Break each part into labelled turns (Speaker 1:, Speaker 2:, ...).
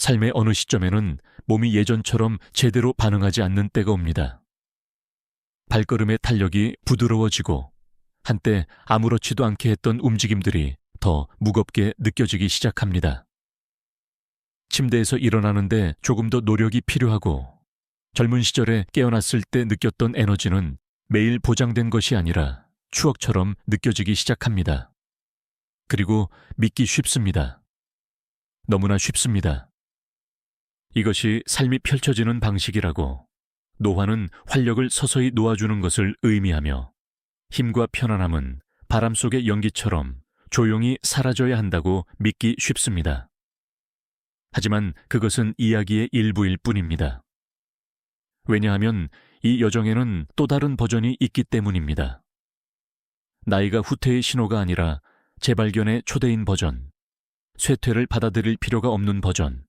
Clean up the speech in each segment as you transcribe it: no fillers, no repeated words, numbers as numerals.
Speaker 1: 삶의 어느 시점에는 몸이 예전처럼 제대로 반응하지 않는 때가 옵니다. 발걸음의 탄력이 부드러워지고 한때 아무렇지도 않게 했던 움직임들이 더 무겁게 느껴지기 시작합니다. 침대에서 일어나는데 조금 더 노력이 필요하고 젊은 시절에 깨어났을 때 느꼈던 에너지는 매일 보장된 것이 아니라 추억처럼 느껴지기 시작합니다. 그리고 믿기 쉽습니다. 너무나 쉽습니다. 이것이 삶이 펼쳐지는 방식이라고, 노화는 활력을 서서히 놓아주는 것을 의미하며 힘과 편안함은 바람 속의 연기처럼 조용히 사라져야 한다고 믿기 쉽습니다. 하지만 그것은 이야기의 일부일 뿐입니다. 왜냐하면 이 여정에는 또 다른 버전이 있기 때문입니다. 나이가 후퇴의 신호가 아니라 재발견의 초대인 버전, 쇠퇴를 받아들일 필요가 없는 버전,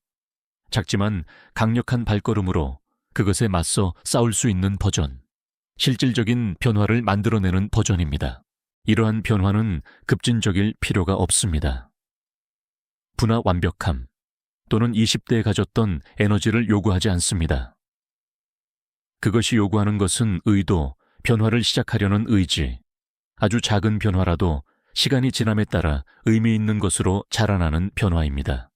Speaker 1: 작지만 강력한 발걸음으로 그것에 맞서 싸울 수 있는 버전, 실질적인 변화를 만들어내는 버전입니다. 이러한 변화는 급진적일 필요가 없습니다. 부나 완벽함 또는 20대에 가졌던 에너지를 요구하지 않습니다. 그것이 요구하는 것은 의도, 변화를 시작하려는 의지, 아주 작은 변화라도 시간이 지남에 따라 의미 있는 것으로 자라나는 변화입니다.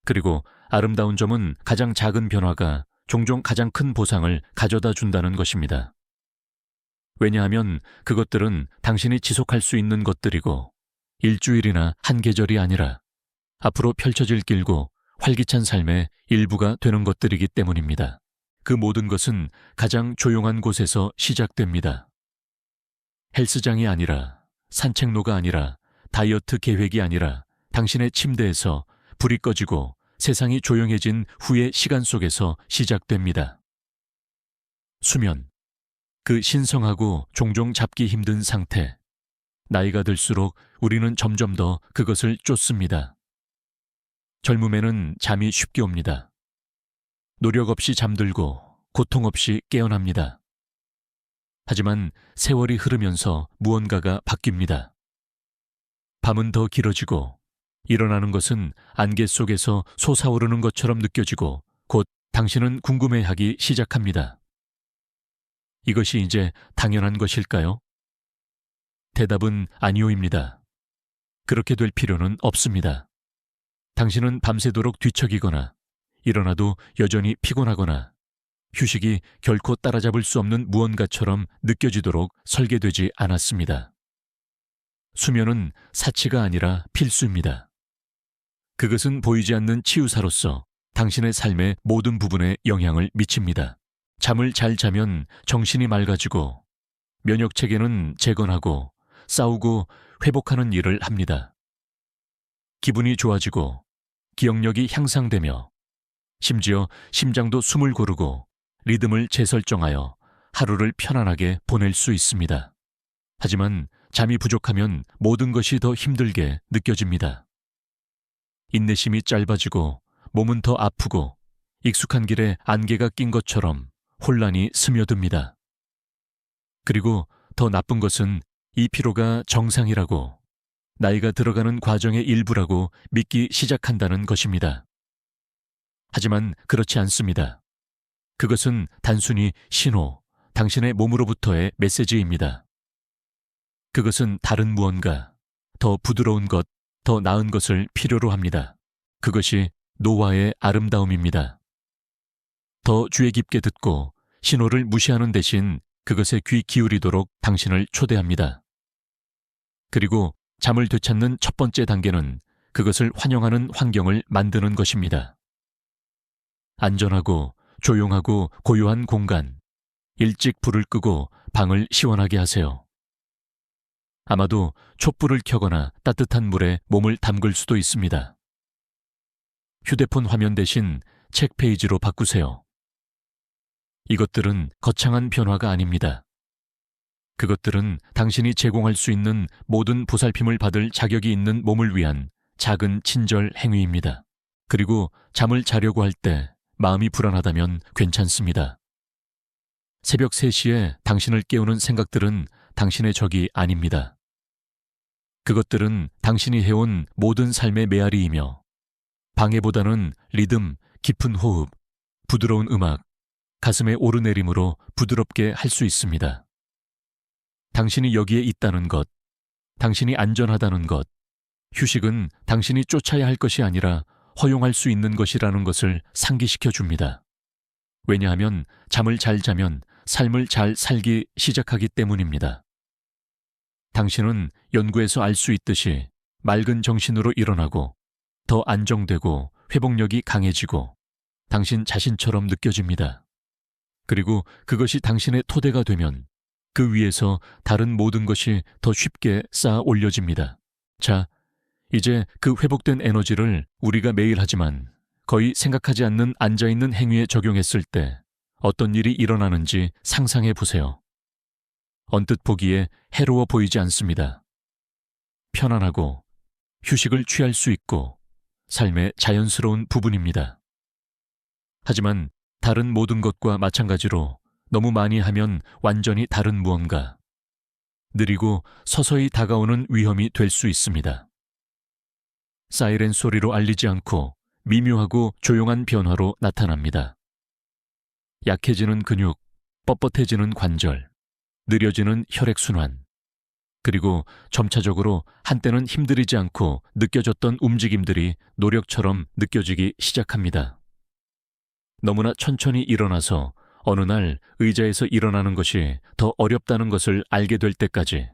Speaker 1: 그리고 아름다운 점은 가장 작은 변화가 종종 가장 큰 보상을 가져다 준다는 것입니다. 왜냐하면 그것들은 당신이 지속할 수 있는 것들이고 일주일이나 한 계절이 아니라 앞으로 펼쳐질 길고 활기찬 삶의 일부가 되는 것들이기 때문입니다. 그 모든 것은 가장 조용한 곳에서 시작됩니다. 헬스장이 아니라, 산책로가 아니라, 다이어트 계획이 아니라 당신의 침대에서 불이 꺼지고 세상이 조용해진 후의 시간 속에서 시작됩니다. 수면, 그 신성하고 종종 잡기 힘든 상태. 나이가 들수록 우리는 점점 더 그것을 쫓습니다. 젊음에는 잠이 쉽게 옵니다. 노력 없이 잠들고 고통 없이 깨어납니다. 하지만 세월이 흐르면서 무언가가 바뀝니다. 밤은 더 길어지고 일어나는 것은 안개 속에서 솟아오르는 것처럼 느껴지고 곧 당신은 궁금해하기 시작합니다. 이것이 이제 당연한 것일까요? 대답은 아니오입니다. 그렇게 될 필요는 없습니다. 당신은 밤새도록 뒤척이거나 일어나도 여전히 피곤하거나 휴식이 결코 따라잡을 수 없는 무언가처럼 느껴지도록 설계되지 않았습니다. 수면은 사치가 아니라 필수입니다. 그것은 보이지 않는 치유사로서 당신의 삶의 모든 부분에 영향을 미칩니다. 잠을 잘 자면 정신이 맑아지고 면역체계는 재건하고 싸우고 회복하는 일을 합니다. 기분이 좋아지고 기억력이 향상되며 심지어 심장도 숨을 고르고 리듬을 재설정하여 하루를 편안하게 보낼 수 있습니다. 하지만 잠이 부족하면 모든 것이 더 힘들게 느껴집니다. 인내심이 짧아지고 몸은 더 아프고 익숙한 길에 안개가 낀 것처럼 혼란이 스며듭니다. 그리고 더 나쁜 것은 이 피로가 정상이라고, 나이가 들어가는 과정의 일부라고 믿기 시작한다는 것입니다. 하지만 그렇지 않습니다. 그것은 단순히 신호, 당신의 몸으로부터의 메시지입니다. 그것은 다른 무언가, 더 부드러운 것, 더 나은 것을 필요로 합니다. 그것이 노화의 아름다움입니다. 더 주의 깊게 듣고 신호를 무시하는 대신 그것에 귀 기울이도록 당신을 초대합니다. 그리고 잠을 되찾는 첫 번째 단계는 그것을 환영하는 환경을 만드는 것입니다. 안전하고 조용하고 고요한 공간, 일찍 불을 끄고 방을 시원하게 하세요. 아마도 촛불을 켜거나 따뜻한 물에 몸을 담글 수도 있습니다. 휴대폰 화면 대신 책 페이지로 바꾸세요. 이것들은 거창한 변화가 아닙니다. 그것들은 당신이 제공할 수 있는 모든 보살핌을 받을 자격이 있는 몸을 위한 작은 친절 행위입니다. 그리고 잠을 자려고 할 때 마음이 불안하다면 괜찮습니다. 새벽 3시에 당신을 깨우는 생각들은 당신의 적이 아닙니다. 그것들은 당신이 해온 모든 삶의 메아리이며 방해보다는 리듬, 깊은 호흡, 부드러운 음악, 가슴의 오르내림으로 부드럽게 할 수 있습니다. 당신이 여기에 있다는 것, 당신이 안전하다는 것, 휴식은 당신이 쫓아야 할 것이 아니라 허용할 수 있는 것이라는 것을 상기시켜 줍니다. 왜냐하면 잠을 잘 자면 삶을 잘 살기 시작하기 때문입니다. 당신은 연구에서 알 수 있듯이 맑은 정신으로 일어나고 더 안정되고 회복력이 강해지고 당신 자신처럼 느껴집니다. 그리고 그것이 당신의 토대가 되면 그 위에서 다른 모든 것이 더 쉽게 쌓아 올려집니다. 자, 이제 그 회복된 에너지를 우리가 매일 하지만 거의 생각하지 않는 앉아있는 행위에 적용했을 때 어떤 일이 일어나는지 상상해 보세요. 언뜻 보기에 해로워 보이지 않습니다. 편안하고 휴식을 취할 수 있고 삶의 자연스러운 부분입니다. 하지만 다른 모든 것과 마찬가지로 너무 많이 하면 완전히 다른 무언가, 느리고 서서히 다가오는 위험이 될 수 있습니다. 사이렌 소리로 알리지 않고 미묘하고 조용한 변화로 나타납니다. 약해지는 근육, 뻣뻣해지는 관절, 느려지는 혈액순환, 그리고 점차적으로 한때는 힘들이지 않고 느껴졌던 움직임들이 노력처럼 느껴지기 시작합니다. 너무나 천천히 일어나서 어느 날 의자에서 일어나는 것이 더 어렵다는 것을 알게 될 때까지,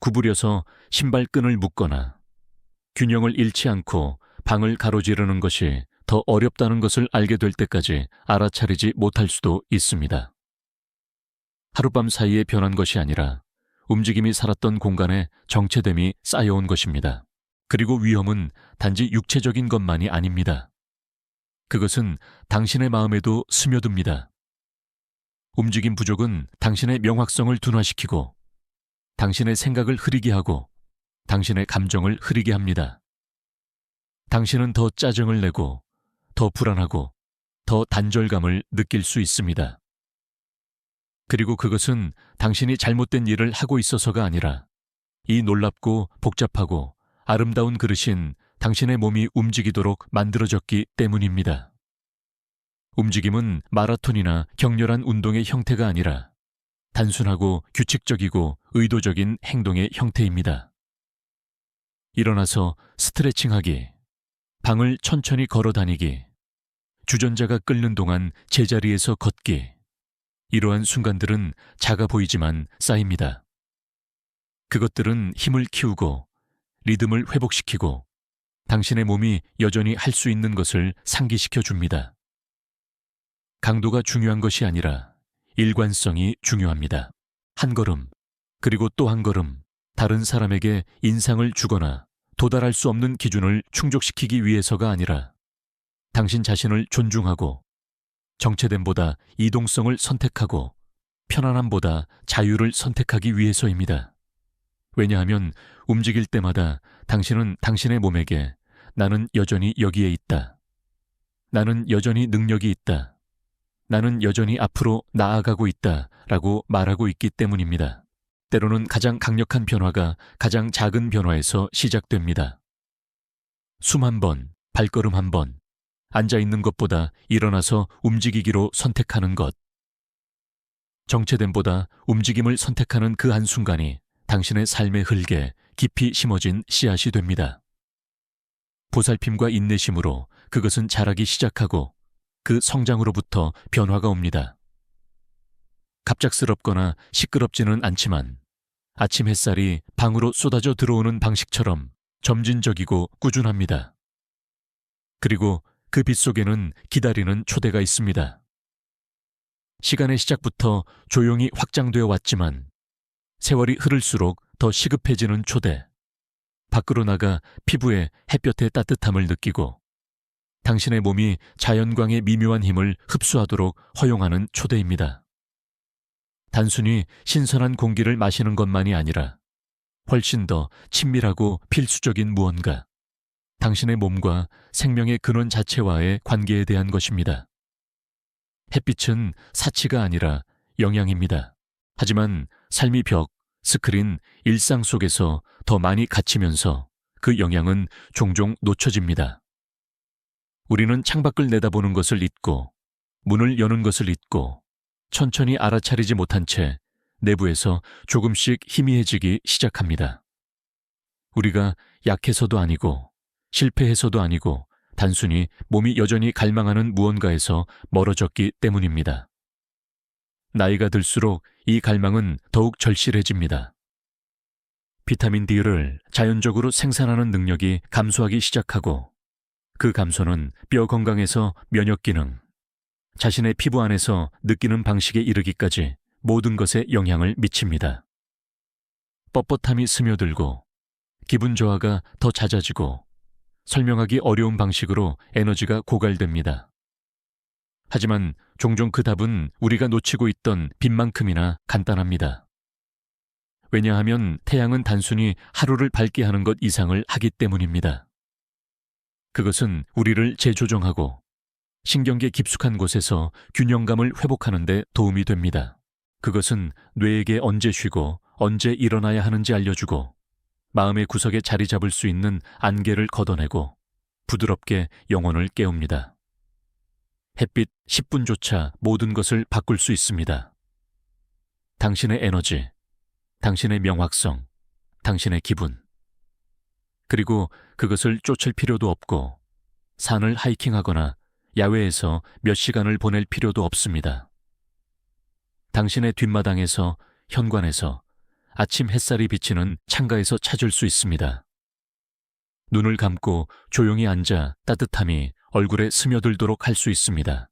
Speaker 1: 구부려서 신발끈을 묶거나 균형을 잃지 않고 방을 가로지르는 것이 더 어렵다는 것을 알게 될 때까지 알아차리지 못할 수도 있습니다. 하룻밤 사이에 변한 것이 아니라 움직임이 살았던 공간에 정체됨이 쌓여온 것입니다. 그리고 위험은 단지 육체적인 것만이 아닙니다. 그것은 당신의 마음에도 스며듭니다. 움직임 부족은 당신의 명확성을 둔화시키고 당신의 생각을 흐리게 하고 당신의 감정을 흐리게 합니다. 당신은 더 짜증을 내고 더 불안하고 더 단절감을 느낄 수 있습니다. 그리고 그것은 당신이 잘못된 일을 하고 있어서가 아니라 이 놀랍고 복잡하고 아름다운 그릇인 당신의 몸이 움직이도록 만들어졌기 때문입니다. 움직임은 마라톤이나 격렬한 운동의 형태가 아니라 단순하고 규칙적이고 의도적인 행동의 형태입니다. 일어나서 스트레칭하기, 방을 천천히 걸어 다니기, 주전자가 끓는 동안 제자리에서 걷기, 이러한 순간들은 작아 보이지만 쌓입니다. 그것들은 힘을 키우고 리듬을 회복시키고 당신의 몸이 여전히 할 수 있는 것을 상기시켜 줍니다. 강도가 중요한 것이 아니라 일관성이 중요합니다. 한 걸음, 그리고 또 한 걸음, 다른 사람에게 인상을 주거나 도달할 수 없는 기준을 충족시키기 위해서가 아니라 당신 자신을 존중하고 정체됨보다 이동성을 선택하고 편안함보다 자유를 선택하기 위해서입니다. 왜냐하면 움직일 때마다 당신은 당신의 몸에게 나는 여전히 여기에 있다. 나는 여전히 능력이 있다. 나는 여전히 앞으로 나아가고 있다. 라고 말하고 있기 때문입니다. 때로는 가장 강력한 변화가 가장 작은 변화에서 시작됩니다. 숨 한 번, 발걸음 한 번, 앉아있는 것보다 일어나서 움직이기로 선택하는 것. 정체됨보다 움직임을 선택하는 그 한순간이 당신의 삶의 흙에 깊이 심어진 씨앗이 됩니다. 보살핌과 인내심으로 그것은 자라기 시작하고 그 성장으로부터 변화가 옵니다. 갑작스럽거나 시끄럽지는 않지만 아침 햇살이 방으로 쏟아져 들어오는 방식처럼 점진적이고 꾸준합니다. 그리고 그 빛 속에는 기다리는 초대가 있습니다. 시간의 시작부터 조용히 확장되어 왔지만 세월이 흐를수록 더 시급해지는 초대. 밖으로 나가 피부에 햇볕의 따뜻함을 느끼고 당신의 몸이 자연광의 미묘한 힘을 흡수하도록 허용하는 초대입니다. 단순히 신선한 공기를 마시는 것만이 아니라 훨씬 더 친밀하고 필수적인 무언가, 당신의 몸과 생명의 근원 자체와의 관계에 대한 것입니다. 햇빛은 사치가 아니라 영향입니다. 하지만 삶이 벽, 스크린, 일상 속에서 더 많이 갇히면서 그 영향은 종종 놓쳐집니다. 우리는 창밖을 내다보는 것을 잊고 문을 여는 것을 잊고 천천히 알아차리지 못한 채 내부에서 조금씩 희미해지기 시작합니다. 우리가 약해서도 아니고 실패해서도 아니고 단순히 몸이 여전히 갈망하는 무언가에서 멀어졌기 때문입니다. 나이가 들수록 이 갈망은 더욱 절실해집니다. 비타민 D를 자연적으로 생산하는 능력이 감소하기 시작하고 그 감소는 뼈 건강에서 면역 기능, 자신의 피부 안에서 느끼는 방식에 이르기까지 모든 것에 영향을 미칩니다. 뻣뻣함이 스며들고 기분 저하가 더 잦아지고 설명하기 어려운 방식으로 에너지가 고갈됩니다. 하지만 종종 그 답은 우리가 놓치고 있던 빛만큼이나 간단합니다. 왜냐하면 태양은 단순히 하루를 밝게 하는 것 이상을 하기 때문입니다. 그것은 우리를 재조정하고 신경계 깊숙한 곳에서 균형감을 회복하는 데 도움이 됩니다. 그것은 뇌에게 언제 쉬고 언제 일어나야 하는지 알려주고 마음의 구석에 자리 잡을 수 있는 안개를 걷어내고 부드럽게 영혼을 깨웁니다. 햇빛 10분조차 모든 것을 바꿀 수 있습니다. 당신의 에너지, 당신의 명확성, 당신의 기분. 그리고 그것을 쫓을 필요도 없고 산을 하이킹하거나 야외에서 몇 시간을 보낼 필요도 없습니다. 당신의 뒷마당에서, 현관에서, 아침 햇살이 비치는 창가에서 찾을 수 있습니다. 눈을 감고 조용히 앉아 따뜻함이 얼굴에 스며들도록 할 수 있습니다.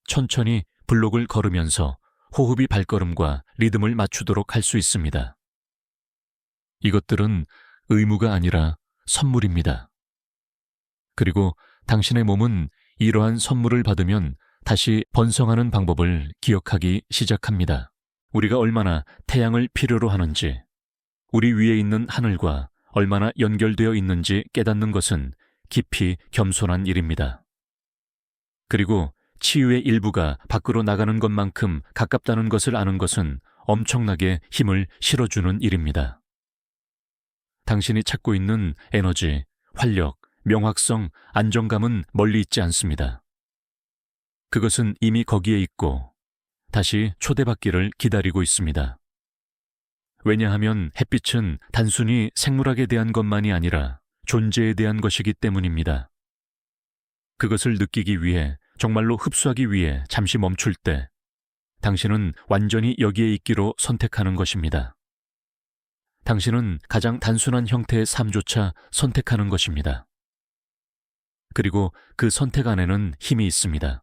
Speaker 1: 천천히 블록을 걸으면서 호흡이 발걸음과 리듬을 맞추도록 할 수 있습니다. 이것들은 의무가 아니라 선물입니다. 그리고 당신의 몸은 이러한 선물을 받으면 다시 번성하는 방법을 기억하기 시작합니다. 우리가 얼마나 태양을 필요로 하는지, 우리 위에 있는 하늘과 얼마나 연결되어 있는지 깨닫는 것은 깊이 겸손한 일입니다. 그리고 치유의 일부가 밖으로 나가는 것만큼 가깝다는 것을 아는 것은 엄청나게 힘을 실어주는 일입니다. 당신이 찾고 있는 에너지, 활력, 명확성, 안정감은 멀리 있지 않습니다. 그것은 이미 거기에 있고 다시 초대받기를 기다리고 있습니다. 왜냐하면 햇빛은 단순히 생물학에 대한 것만이 아니라 존재에 대한 것이기 때문입니다. 그것을 느끼기 위해, 정말로 흡수하기 위해 잠시 멈출 때 당신은 완전히 여기에 있기로 선택하는 것입니다. 당신은 가장 단순한 형태의 삶조차 선택하는 것입니다. 그리고 그 선택 안에는 힘이 있습니다.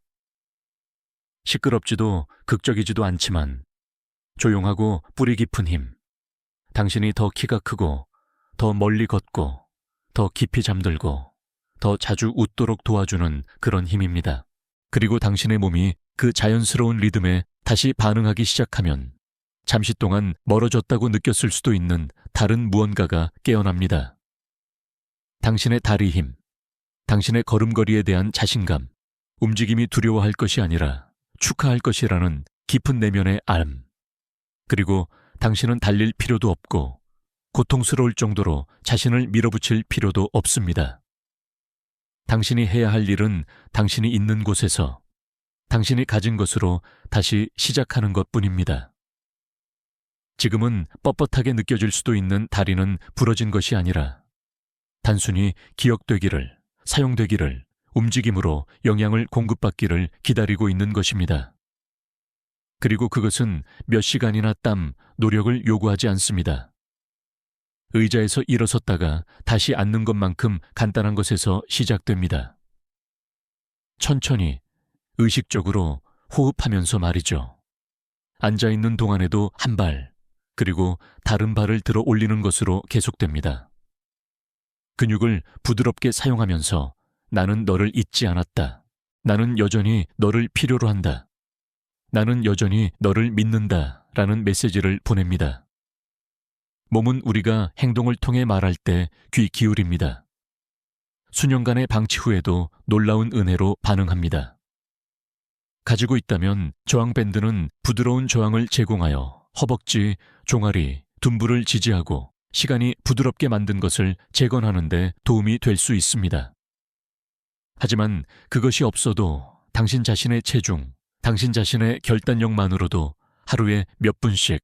Speaker 1: 시끄럽지도 극적이지도 않지만 조용하고 뿌리 깊은 힘, 당신이 더 키가 크고 더 멀리 걷고 더 깊이 잠들고 더 자주 웃도록 도와주는 그런 힘입니다. 그리고 당신의 몸이 그 자연스러운 리듬에 다시 반응하기 시작하면 잠시 동안 멀어졌다고 느꼈을 수도 있는 다른 무언가가 깨어납니다. 당신의 다리 힘, 당신의 걸음걸이에 대한 자신감, 움직임이 두려워할 것이 아니라 축하할 것이라는 깊은 내면의 알. 그리고 당신은 달릴 필요도 없고 고통스러울 정도로 자신을 밀어붙일 필요도 없습니다. 당신이 해야 할 일은 당신이 있는 곳에서 당신이 가진 것으로 다시 시작하는 것뿐입니다. 지금은 뻣뻣하게 느껴질 수도 있는 다리는 부러진 것이 아니라 단순히 기억되기를, 사용되기를, 움직임으로 영향을 공급받기를 기다리고 있는 것입니다. 그리고 그것은 몇 시간이나 땀, 노력을 요구하지 않습니다. 의자에서 일어섰다가 다시 앉는 것만큼 간단한 것에서 시작됩니다. 천천히, 의식적으로 호흡하면서 말이죠. 앉아있는 동안에도 한 발, 그리고 다른 발을 들어 올리는 것으로 계속됩니다. 근육을 부드럽게 사용하면서 나는 너를 잊지 않았다. 나는 여전히 너를 필요로 한다. 나는 여전히 너를 믿는다. 라는 메시지를 보냅니다. 몸은 우리가 행동을 통해 말할 때 귀 기울입니다. 수년간의 방치 후에도 놀라운 은혜로 반응합니다. 가지고 있다면 저항밴드는 부드러운 저항을 제공하여 허벅지, 종아리, 둔부를 지지하고 시간이 부드럽게 만든 것을 재건하는 데 도움이 될 수 있습니다. 하지만 그것이 없어도 당신 자신의 체중, 당신 자신의 결단력만으로도 하루에 몇 분씩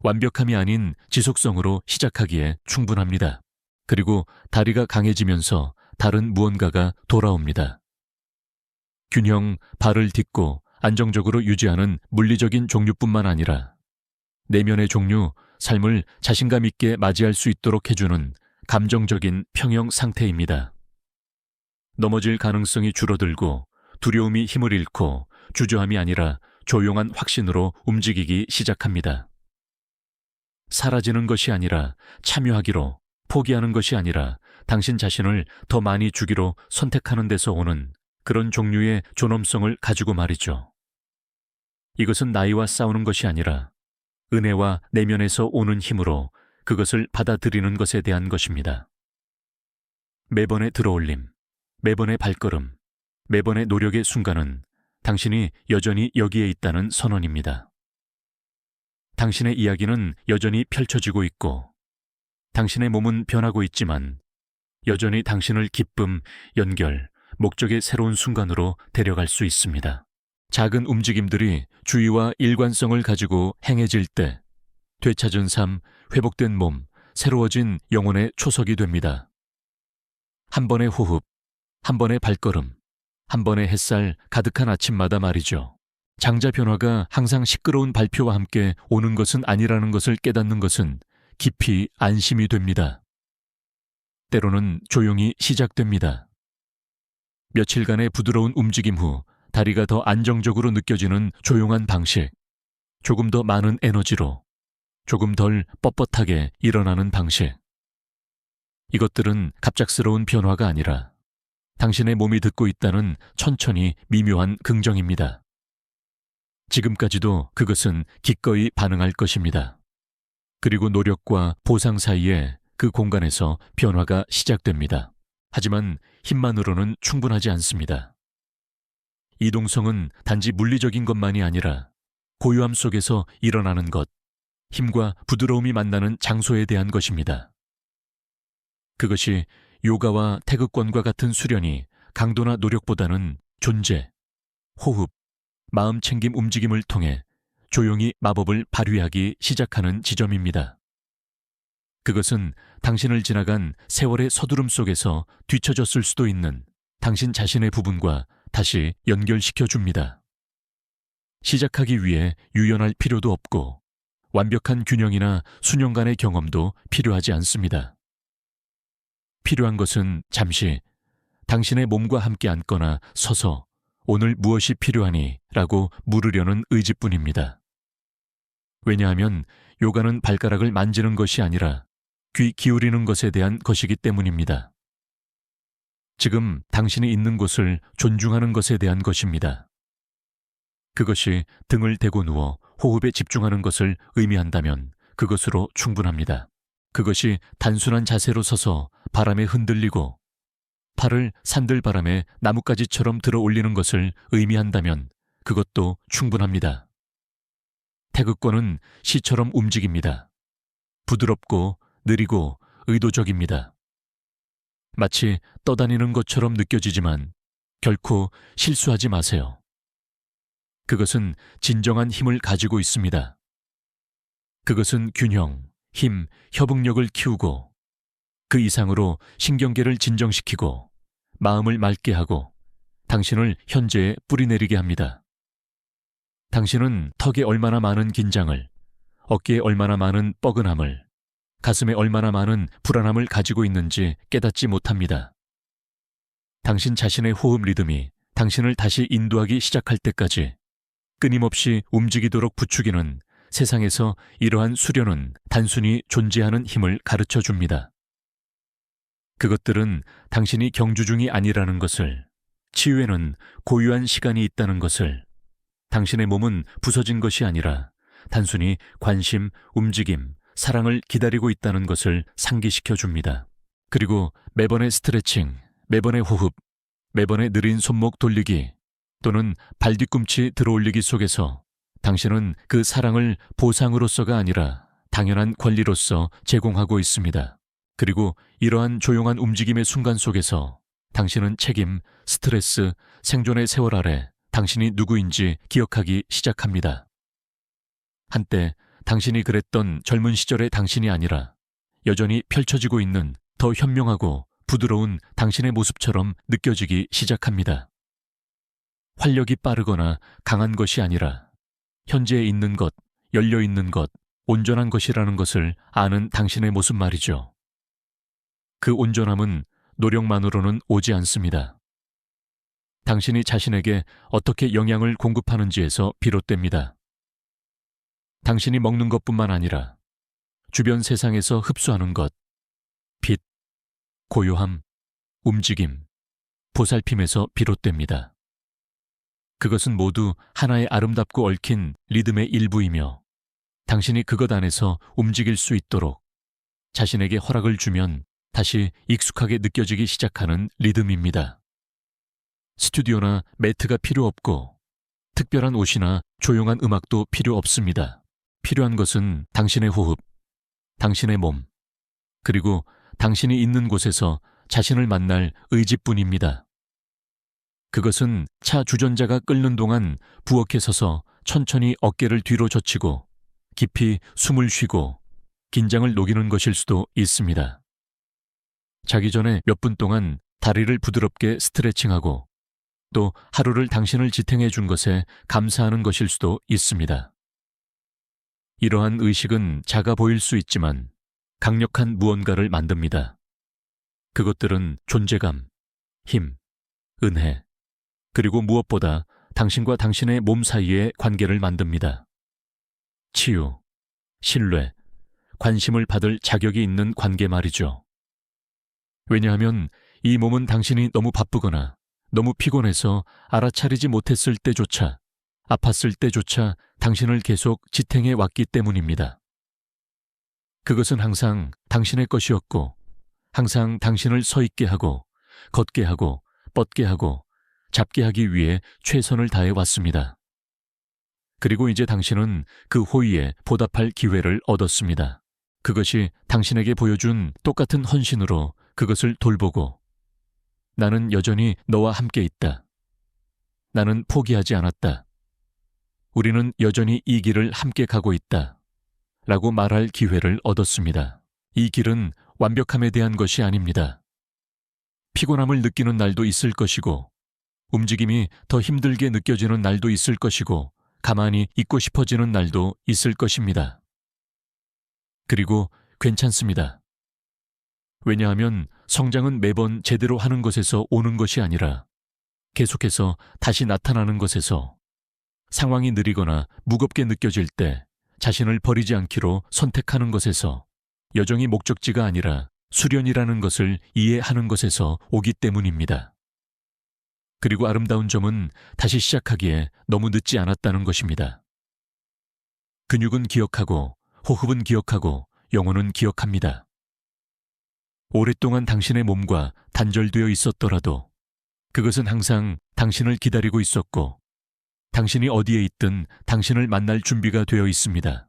Speaker 1: 완벽함이 아닌 지속성으로 시작하기에 충분합니다. 그리고 다리가 강해지면서 다른 무언가가 돌아옵니다. 균형, 발을 딛고 안정적으로 유지하는 물리적인 종류뿐만 아니라 내면의 종류, 삶을 자신감 있게 맞이할 수 있도록 해주는 감정적인 평형 상태입니다. 넘어질 가능성이 줄어들고 두려움이 힘을 잃고 주저함이 아니라 조용한 확신으로 움직이기 시작합니다. 사라지는 것이 아니라 참여하기로, 포기하는 것이 아니라 당신 자신을 더 많이 주기로 선택하는 데서 오는 그런 종류의 존엄성을 가지고 말이죠. 이것은 나이와 싸우는 것이 아니라 은혜와 내면에서 오는 힘으로 그것을 받아들이는 것에 대한 것입니다. 매번의 들어올림, 매번의 발걸음, 매번의 노력의 순간은 당신이 여전히 여기에 있다는 선언입니다. 당신의 이야기는 여전히 펼쳐지고 있고 당신의 몸은 변하고 있지만 여전히 당신을 기쁨, 연결, 목적의 새로운 순간으로 데려갈 수 있습니다. 작은 움직임들이 주의와 일관성을 가지고 행해질 때 되찾은 삶, 회복된 몸, 새로워진 영혼의 초석이 됩니다. 한 번의 호흡, 한 번의 발걸음, 한 번의 햇살 가득한 아침마다 말이죠. 장자 변화가 항상 시끄러운 발표와 함께 오는 것은 아니라는 것을 깨닫는 것은 깊이 안심이 됩니다. 때로는 조용히 시작됩니다. 며칠간의 부드러운 움직임 후 다리가 더 안정적으로 느껴지는 조용한 방식, 조금 더 많은 에너지로, 조금 덜 뻣뻣하게 일어나는 방식. 이것들은 갑작스러운 변화가 아니라 당신의 몸이 듣고 있다는 천천히 미묘한 긍정입니다. 지금까지도 그것은 기꺼이 반응할 것입니다. 그리고 노력과 보상 사이에 그 공간에서 변화가 시작됩니다. 하지만 힘만으로는 충분하지 않습니다. 이동성은 단지 물리적인 것만이 아니라 고요함 속에서 일어나는 것, 힘과 부드러움이 만나는 장소에 대한 것입니다. 그것이 요가와 태극권과 같은 수련이 강도나 노력보다는 존재, 호흡, 마음 챙김 움직임을 통해 조용히 마법을 발휘하기 시작하는 지점입니다. 그것은 당신을 지나간 세월의 서두름 속에서 뒤처졌을 수도 있는 당신 자신의 부분과 다시 연결시켜 줍니다. 시작하기 위해 유연할 필요도 없고 완벽한 균형이나 수년간의 경험도 필요하지 않습니다. 필요한 것은 잠시 당신의 몸과 함께 앉거나 서서 오늘 무엇이 필요하니? 라고 물으려는 의지뿐입니다. 왜냐하면 요가는 발가락을 만지는 것이 아니라 귀 기울이는 것에 대한 것이기 때문입니다. 지금 당신이 있는 곳을 존중하는 것에 대한 것입니다. 그것이 등을 대고 누워 호흡에 집중하는 것을 의미한다면 그것으로 충분합니다. 그것이 단순한 자세로 서서 바람에 흔들리고 팔을 산들바람에 나뭇가지처럼 들어 올리는 것을 의미한다면 그것도 충분합니다. 태극권은 시처럼 움직입니다. 부드럽고 느리고 의도적입니다. 마치 떠다니는 것처럼 느껴지지만 결코 실수하지 마세요. 그것은 진정한 힘을 가지고 있습니다. 그것은 균형, 힘, 협응력을 키우고 그 이상으로 신경계를 진정시키고 마음을 맑게 하고 당신을 현재에 뿌리내리게 합니다. 당신은 턱에 얼마나 많은 긴장을, 어깨에 얼마나 많은 뻐근함을, 가슴에 얼마나 많은 불안함을 가지고 있는지 깨닫지 못합니다. 당신 자신의 호흡 리듬이 당신을 다시 인도하기 시작할 때까지 끊임없이 움직이도록 부추기는 세상에서 이러한 수련은 단순히 존재하는 힘을 가르쳐 줍니다. 그것들은 당신이 경주 중이 아니라는 것을, 치유에는 고유한 시간이 있다는 것을, 당신의 몸은 부서진 것이 아니라 단순히 관심, 움직임, 사랑을 기다리고 있다는 것을 상기시켜 줍니다. 그리고 매번의 스트레칭, 매번의 호흡, 매번의 느린 손목 돌리기 또는 발뒤꿈치 들어올리기 속에서 당신은 그 사랑을 보상으로서가 아니라 당연한 권리로서 제공하고 있습니다. 그리고 이러한 조용한 움직임의 순간 속에서 당신은 책임, 스트레스, 생존의 세월 아래 당신이 누구인지 기억하기 시작합니다. 한때 당신이 그랬던 젊은 시절의 당신이 아니라 여전히 펼쳐지고 있는 더 현명하고 부드러운 당신의 모습처럼 느껴지기 시작합니다. 활력이 빠르거나 강한 것이 아니라 현재에 있는 것, 열려있는 것, 온전한 것이라는 것을 아는 당신의 모습 말이죠. 그 온전함은 노력만으로는 오지 않습니다. 당신이 자신에게 어떻게 영양을 공급하는지에서 비롯됩니다. 당신이 먹는 것뿐만 아니라 주변 세상에서 흡수하는 것, 빛, 고요함, 움직임, 보살핌에서 비롯됩니다. 그것은 모두 하나의 아름답고 얽힌 리듬의 일부이며 당신이 그것 안에서 움직일 수 있도록 자신에게 허락을 주면 다시 익숙하게 느껴지기 시작하는 리듬입니다. 스튜디오나 매트가 필요 없고 특별한 옷이나 조용한 음악도 필요 없습니다. 필요한 것은 당신의 호흡, 당신의 몸, 그리고 당신이 있는 곳에서 자신을 만날 의지뿐입니다. 그것은 차 주전자가 끓는 동안 부엌에 서서 천천히 어깨를 뒤로 젖히고 깊이 숨을 쉬고 긴장을 녹이는 것일 수도 있습니다. 자기 전에 몇 분 동안 다리를 부드럽게 스트레칭하고 또 하루를 당신을 지탱해 준 것에 감사하는 것일 수도 있습니다. 이러한 의식은 작아 보일 수 있지만 강력한 무언가를 만듭니다. 그것들은 존재감, 힘, 은혜, 그리고 무엇보다 당신과 당신의 몸 사이의 관계를 만듭니다. 치유, 신뢰, 관심을 받을 자격이 있는 관계 말이죠. 왜냐하면 이 몸은 당신이 너무 바쁘거나 너무 피곤해서 알아차리지 못했을 때조차, 아팠을 때조차 당신을 계속 지탱해 왔기 때문입니다. 그것은 항상 당신의 것이었고 항상 당신을 서 있게 하고 걷게 하고 뻗게 하고 잡게 하기 위해 최선을 다해 왔습니다. 그리고 이제 당신은 그 호의에 보답할 기회를 얻었습니다. 그것이 당신에게 보여준 똑같은 헌신으로 그것을 돌보고 나는 여전히 너와 함께 있다. 나는 포기하지 않았다. 우리는 여전히 이 길을 함께 가고 있다. 라고 말할 기회를 얻었습니다. 이 길은 완벽함에 대한 것이 아닙니다. 피곤함을 느끼는 날도 있을 것이고 움직임이 더 힘들게 느껴지는 날도 있을 것이고 가만히 있고 싶어지는 날도 있을 것입니다. 그리고 괜찮습니다. 왜냐하면 성장은 매번 제대로 하는 것에서 오는 것이 아니라 계속해서 다시 나타나는 것에서 상황이 느리거나 무겁게 느껴질 때 자신을 버리지 않기로 선택하는 것에서 여정이 목적지가 아니라 수련이라는 것을 이해하는 것에서 오기 때문입니다. 그리고 아름다운 점은 다시 시작하기에 너무 늦지 않았다는 것입니다. 근육은 기억하고 호흡은 기억하고 영혼은 기억합니다. 오랫동안 당신의 몸과 단절되어 있었더라도 그것은 항상 당신을 기다리고 있었고 당신이 어디에 있든 당신을 만날 준비가 되어 있습니다.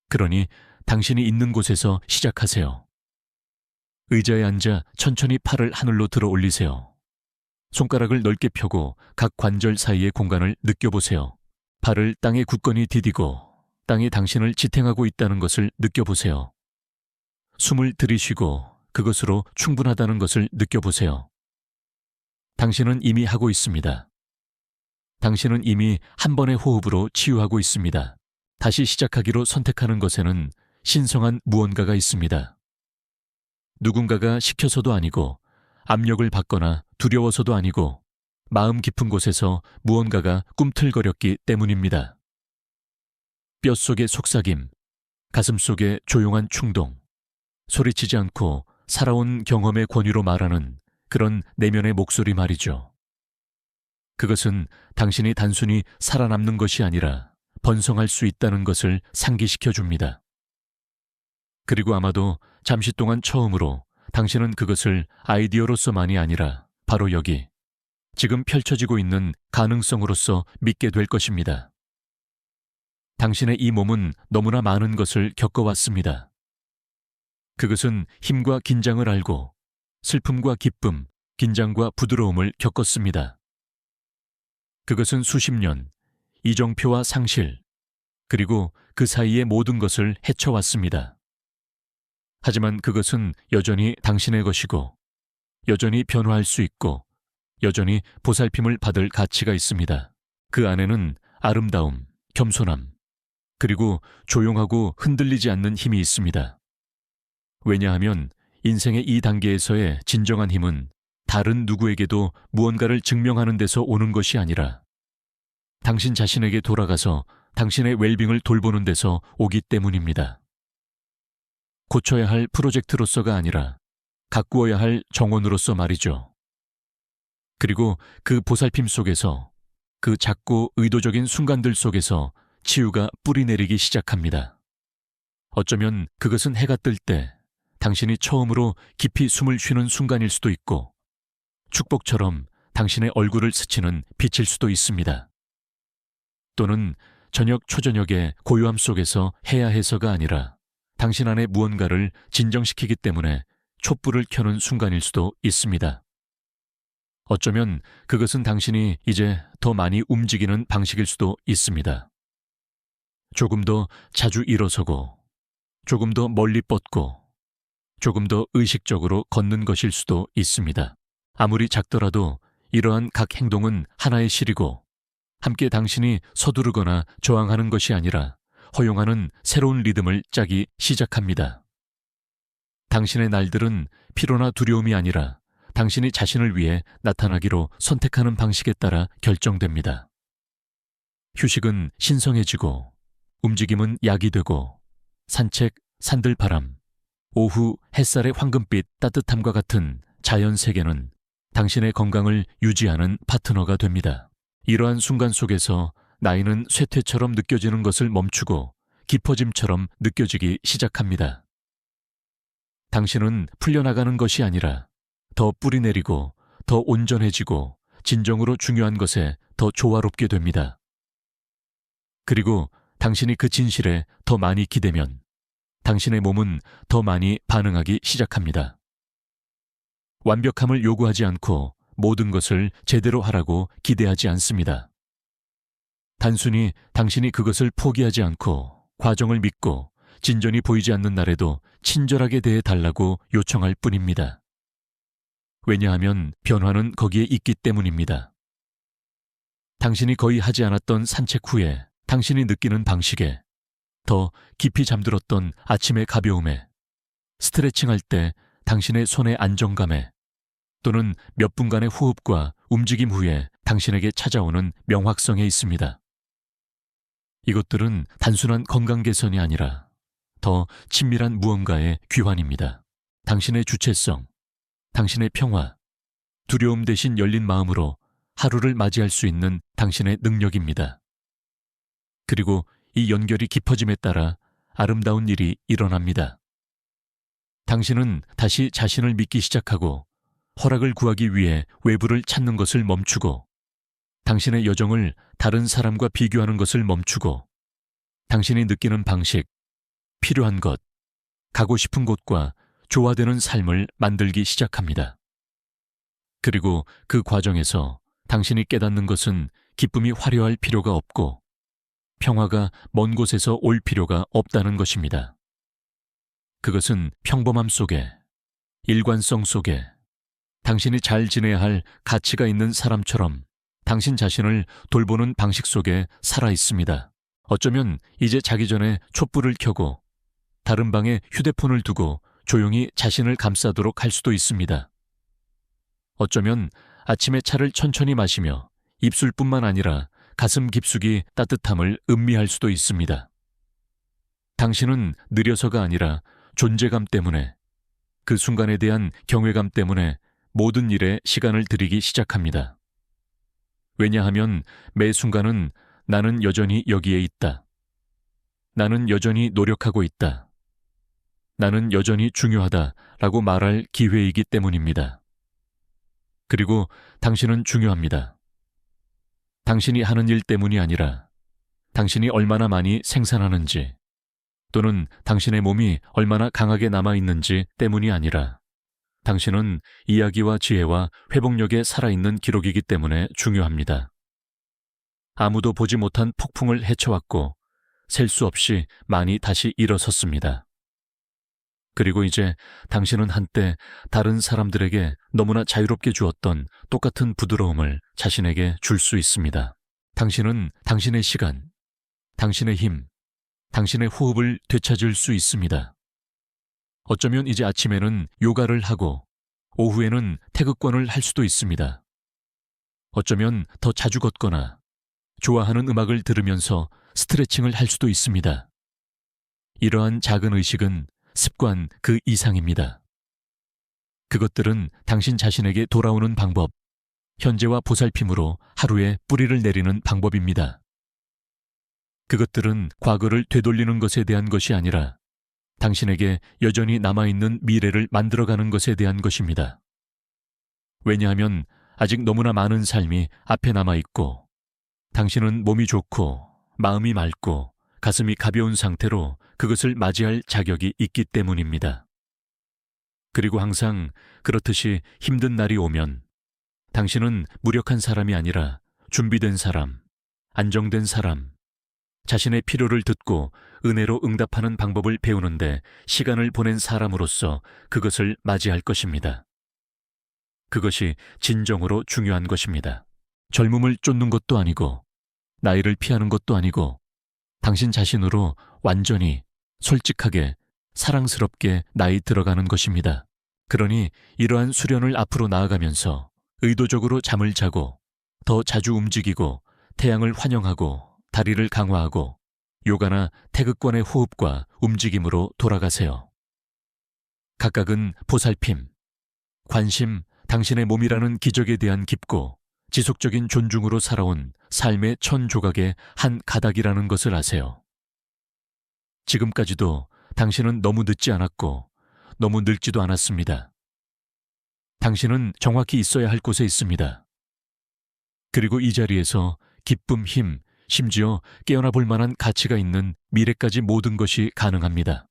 Speaker 1: 그러니 당신이 있는 곳에서 시작하세요. 의자에 앉아 천천히 팔을 하늘로 들어 올리세요. 손가락을 넓게 펴고 각 관절 사이의 공간을 느껴보세요. 발을 땅에 굳건히 디디고 땅이 당신을 지탱하고 있다는 것을 느껴보세요. 숨을 들이쉬고 그것으로 충분하다는 것을 느껴보세요. 당신은 이미 하고 있습니다. 당신은 이미 한 번의 호흡으로 치유하고 있습니다. 다시 시작하기로 선택하는 것에는 신성한 무언가가 있습니다. 누군가가 시켜서도 아니고 압력을 받거나 두려워서도 아니고 마음 깊은 곳에서 무언가가 꿈틀거렸기 때문입니다. 뼛속의 속삭임, 가슴속의 조용한 충동, 소리치지 않고 살아온 경험의 권위로 말하는 그런 내면의 목소리 말이죠. 그것은 당신이 단순히 살아남는 것이 아니라 번성할 수 있다는 것을 상기시켜 줍니다. 그리고 아마도 잠시 동안 처음으로 당신은 그것을 아이디어로서만이 아니라 바로 여기, 지금 펼쳐지고 있는 가능성으로서 믿게 될 것입니다. 당신의 이 몸은 너무나 많은 것을 겪어왔습니다. 그것은 힘과 긴장을 알고 슬픔과 기쁨, 긴장과 부드러움을 겪었습니다. 그것은 수십 년, 이정표와 상실, 그리고 그 사이의 모든 것을 헤쳐왔습니다. 하지만 그것은 여전히 당신의 것이고, 여전히 변화할 수 있고, 여전히 보살핌을 받을 가치가 있습니다. 그 안에는 아름다움, 겸손함, 그리고 조용하고 흔들리지 않는 힘이 있습니다. 왜냐하면 인생의 이 단계에서의 진정한 힘은 다른 누구에게도 무언가를 증명하는 데서 오는 것이 아니라 당신 자신에게 돌아가서 당신의 웰빙을 돌보는 데서 오기 때문입니다. 고쳐야 할 프로젝트로서가 아니라 가꾸어야 할 정원으로서 말이죠. 그리고 그 보살핌 속에서, 그 작고 의도적인 순간들 속에서 치유가 뿌리내리기 시작합니다. 어쩌면 그것은 해가 뜰 때 당신이 처음으로 깊이 숨을 쉬는 순간일 수도 있고, 축복처럼 당신의 얼굴을 스치는 빛일 수도 있습니다. 또는 저녁 초저녁의 고요함 속에서 해야 해서가 아니라 당신 안에 무언가를 진정시키기 때문에 촛불을 켜는 순간일 수도 있습니다. 어쩌면 그것은 당신이 이제 더 많이 움직이는 방식일 수도 있습니다. 조금 더 자주 일어서고, 조금 더 멀리 뻗고, 조금 더 의식적으로 걷는 것일 수도 있습니다. 아무리 작더라도 이러한 각 행동은 하나의 실이고, 함께 당신이 서두르거나 저항하는 것이 아니라 허용하는 새로운 리듬을 짜기 시작합니다. 당신의 날들은 피로나 두려움이 아니라 당신이 자신을 위해 나타나기로 선택하는 방식에 따라 결정됩니다. 휴식은 신성해지고, 움직임은 약이 되고, 산책, 산들바람, 오후 햇살의 황금빛 따뜻함과 같은 자연 세계는 당신의 건강을 유지하는 파트너가 됩니다. 이러한 순간 속에서 나이는 쇠퇴처럼 느껴지는 것을 멈추고 깊어짐처럼 느껴지기 시작합니다. 당신은 풀려나가는 것이 아니라 더 뿌리내리고 더 온전해지고 진정으로 중요한 것에 더 조화롭게 됩니다. 그리고 당신이 그 진실에 더 많이 기대면 당신의 몸은 더 많이 반응하기 시작합니다. 완벽함을 요구하지 않고 모든 것을 제대로 하라고 기대하지 않습니다. 단순히 당신이 그것을 포기하지 않고 과정을 믿고 진전이 보이지 않는 날에도 친절하게 대해 달라고 요청할 뿐입니다. 왜냐하면 변화는 거기에 있기 때문입니다. 당신이 거의 하지 않았던 산책 후에 당신이 느끼는 방식에, 더 깊이 잠들었던 아침의 가벼움에, 스트레칭할 때 당신의 손의 안정감에, 또는 몇 분간의 호흡과 움직임 후에 당신에게 찾아오는 명확성에 있습니다. 이것들은 단순한 건강 개선이 아니라 더 친밀한 무언가의 귀환입니다. 당신의 주체성, 당신의 평화, 두려움 대신 열린 마음으로 하루를 맞이할 수 있는 당신의 능력입니다. 그리고 이 연결이 깊어짐에 따라 아름다운 일이 일어납니다. 당신은 다시 자신을 믿기 시작하고 허락을 구하기 위해 외부를 찾는 것을 멈추고, 당신의 여정을 다른 사람과 비교하는 것을 멈추고, 당신이 느끼는 방식, 필요한 것, 가고 싶은 곳과 조화되는 삶을 만들기 시작합니다. 그리고 그 과정에서 당신이 깨닫는 것은 기쁨이 화려할 필요가 없고 평화가 먼 곳에서 올 필요가 없다는 것입니다. 그것은 평범함 속에, 일관성 속에, 당신이 잘 지내야 할 가치가 있는 사람처럼 당신 자신을 돌보는 방식 속에 살아 있습니다. 어쩌면 이제 자기 전에 촛불을 켜고 다른 방에 휴대폰을 두고 조용히 자신을 감싸도록 할 수도 있습니다. 어쩌면 아침에 차를 천천히 마시며 입술뿐만 아니라 가슴 깊숙이 따뜻함을 음미할 수도 있습니다. 당신은 느려서가 아니라 존재감 때문에, 그 순간에 대한 경외감 때문에 모든 일에 시간을 들이기 시작합니다. 왜냐하면 매 순간은 나는 여전히 여기에 있다. 나는 여전히 노력하고 있다. 나는 여전히 중요하다라고 말할 기회이기 때문입니다. 그리고 당신은 중요합니다. 당신이 하는 일 때문이 아니라 당신이 얼마나 많이 생산하는지, 또는 당신의 몸이 얼마나 강하게 남아있는지 때문이 아니라 당신은 이야기와 지혜와 회복력에 살아있는 기록이기 때문에 중요합니다. 아무도 보지 못한 폭풍을 헤쳐왔고 셀 수 없이 많이 다시 일어섰습니다. 그리고 이제 당신은 한때 다른 사람들에게 너무나 자유롭게 주었던 똑같은 부드러움을 자신에게 줄 수 있습니다. 당신은 당신의 시간, 당신의 힘, 당신의 호흡을 되찾을 수 있습니다. 어쩌면 이제 아침에는 요가를 하고 오후에는 태극권을 할 수도 있습니다. 어쩌면 더 자주 걷거나 좋아하는 음악을 들으면서 스트레칭을 할 수도 있습니다. 이러한 작은 의식은 습관 그 이상입니다. 그것들은 당신 자신에게 돌아오는 방법, 현재와 보살핌으로 하루에 뿌리를 내리는 방법입니다. 그것들은 과거를 되돌리는 것에 대한 것이 아니라 당신에게 여전히 남아있는 미래를 만들어가는 것에 대한 것입니다. 왜냐하면 아직 너무나 많은 삶이 앞에 남아있고 당신은 몸이 좋고 마음이 맑고 가슴이 가벼운 상태로 그것을 맞이할 자격이 있기 때문입니다. 그리고 항상 그렇듯이 힘든 날이 오면 당신은 무력한 사람이 아니라 준비된 사람, 안정된 사람, 자신의 필요를 듣고 은혜로 응답하는 방법을 배우는데 시간을 보낸 사람으로서 그것을 맞이할 것입니다. 그것이 진정으로 중요한 것입니다. 젊음을 쫓는 것도 아니고 나이를 피하는 것도 아니고 당신 자신으로 완전히 솔직하게 사랑스럽게 나이 들어가는 것입니다. 그러니 이러한 수련을 앞으로 나아가면서 의도적으로 잠을 자고 더 자주 움직이고 태양을 환영하고 다리를 강화하고 요가나 태극권의 호흡과 움직임으로 돌아가세요. 각각은 보살핌, 관심, 당신의 몸이라는 기적에 대한 깊고 지속적인 존중으로 살아온 삶의 천 조각의 한 가닥이라는 것을 아세요. 지금까지도 당신은 너무 늦지 않았고 너무 늙지도 않았습니다. 당신은 정확히 있어야 할 곳에 있습니다. 그리고 이 자리에서 기쁨, 힘, 심지어 깨어나 볼 만한 가치가 있는 미래까지 모든 것이 가능합니다.